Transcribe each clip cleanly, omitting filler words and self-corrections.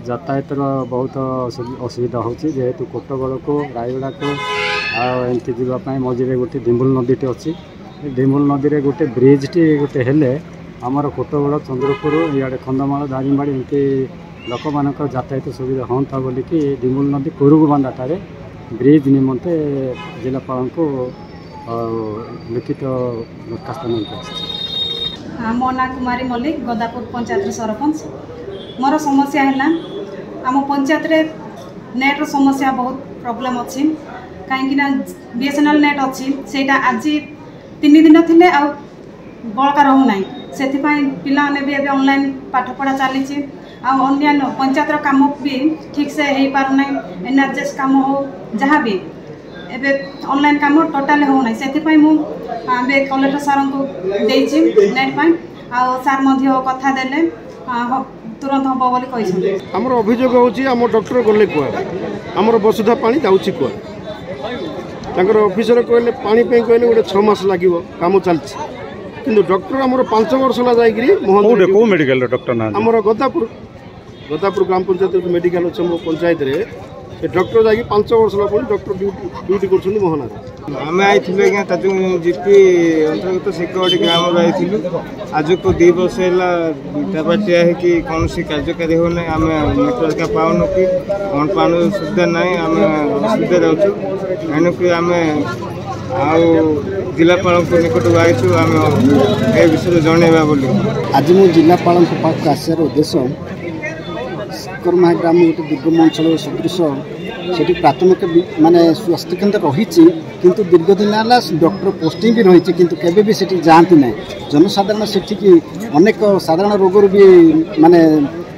यातायातर बहुत असुविधा होची जेहेतु कोटगड़ को रायगड़ा को आमती जावाई मझे गोटे डिम्बुल नदीटे अच्छी डिम्बुल नदी में गोटे ब्रिज टी गोटे हेले आमर कोटगड़ चंद्रपुर इे कंधमाल दारिंगबाड़ी एमती लोक मान यातायात सुविधा हाँ बोलिकी डिम्बुल नदी कुरुगु बांधाटार ब्रिज निमंते जिलापाल को लिखित दरखास्त मो ना कुमारी मल्लिक गदापुर पंचायत सरपंच मोर समस्या है आम पंचायत रे नेट रो समस्या बहुत प्रॉब्लम अच्छी कहीं बीएसएनएल नेट अच्छी से आज 3 दिन थे आ बड़का रोना से पिला भी ऑनलाइन पाठपढ़ा चली अन्य पंचायत काम भी ठीक से हो पारना एनआरजीएस काम हो जहाँ भी एबे ऑनलाइन काम टोटाल होना से कलेक्टर सार को नेट सार कथा देले तुरंत हम बोली कही आमर अभियोग होम डॉक्टर गले कुआ आमर वसुधा पानी जाऊँगी कुआ तर ऑफिसर कहले पानी कहले गोटे 6 मास लगे कम चलती कि डॉक्टर आमर 5 वर्ष मोहन मेडिकल डॉक्टर ना आमर गदापुर ग्राम पंचायत मेडिकल अच्छे मो पंचायत रे डॉक्टर जाकि 5 वर्ष डॉक्टर ड्यूटी कर मोहना आम आई जीपी अंतर्गत सिकवाड़ी ग्राम आई आज को 2 वर्ष है बाटिया कि कौन सी कार्यकारी होना आम नेटवर्क पाऊन कि कौन पान सुविधा ना आम असुविधा रोचु एणुक आम जिलापाल निकट आईचु आम ए विषय जनइबा बोली आज मु जिलापाल पाख आसार उद्देश्य कर्मा ग्राम गोटे दुर्गम अंचल सदृश से प्राथमिक माने स्वास्थ्य केन्द्र रही किंतु दीर्घ दिन है डॉक्टर पोस्टिंग भी रही किंतु केबे भी सेठी जाती ना जनसाधारण सेठी अनेक साधारण रोगर भी माने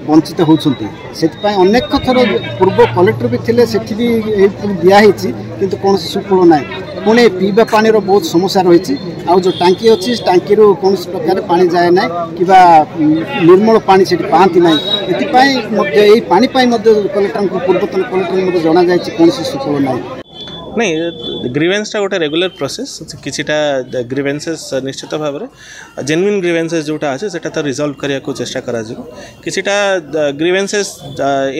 वंचित होती से अनेक थर पूर्व कलेक्टर भी थे सेठी भी दिखाई किंतु कौन सुफल ना पुणे पीवा पानी बहुत समस्या रही आउ जो टांकी अच्छी टांकी कौन प्रकार पानी जाए ना कि निर्मल पानी से पाती ना ये पानी कलेक्टर को पूर्वतन कलेक्टर जना जाए कौन सुफल ना नहीं ग्रीवेन्सटा गोटे रेगुलर प्रोसेस किछिटा ग्रीवेन्सेस निश्चित भाव में जेन्युइन ग्रीवेन्सेस जोटा अच्छे से तो रिजल्व करने को चेष्टा करा किछिटा ग्रीवेन्सेस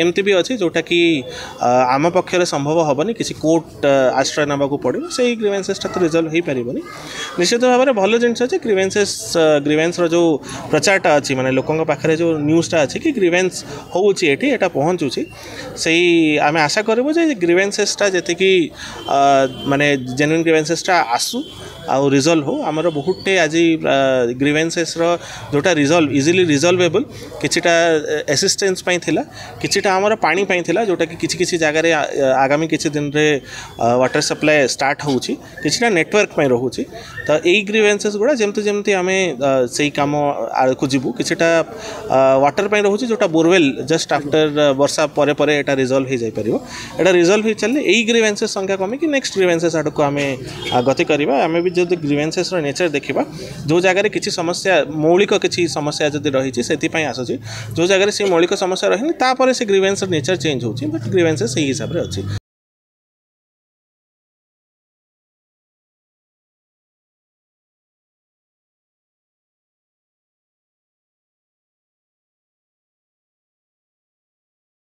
एमती भी अच्छी जोटा कि आम पक्षर संभव हेनी किसी कोर्ट आश्रय नाक पड़ो से ग्रीवेन्सेसटा तो रिजल्व हो पार निश्चित भाव में भल जिन अच्छे ग्रीवेन्स जो प्रचारटा अच्छी माने लोकों पाखे जो न्यूज़टा अच्छी कि ग्रीवेन्स होची एटा पहुँचुची से आम आशा करूँ ग्रीवेन्सेसटा जी माने जेन्युइन ग्रीवेन्सेसटा आसू आउ रिजल्व हो आमर बहुटे आज ग्रीवेन्सेस जोटा रिजल्व इजिली रिजल्वेबल किछिटा असिस्टेंस पाई थिला किछिटा आमर पानी पाई थिला जोटा कि किछि जगह रे आगामी किछि दिन रे वाटर सप्लाई स्टार्ट होउची किछिटा नेटवर्क पाई रहउची तो एई ग्रीवेन्सेस गुडा जेमति जेमति आमे सेई काम को जीवु किछिटा वाटर पाई रहउची जोटा बोरवेल जस्ट आफ्टर वर्षा परे परे एटा रिजल्व हो जाय परिबो एटा रिजल्व हो चलले एई ग्रीवेन्सेस संख्या कमी कि नेक्स्ट ग्रीवेन्सेस आडको आमे गति करबा आमे भी जो ग्रीवेन्सेस नेचर देखा जो जगह किसी समस्या मौलिक किसी समस्या जब रही से आसूँ जो जगह से मौलिक समस्या रही तापर से ग्रीवेन्स नेचर चेंज होची बट ग्रीवेन्सेस सही हिसाब से अच्छी।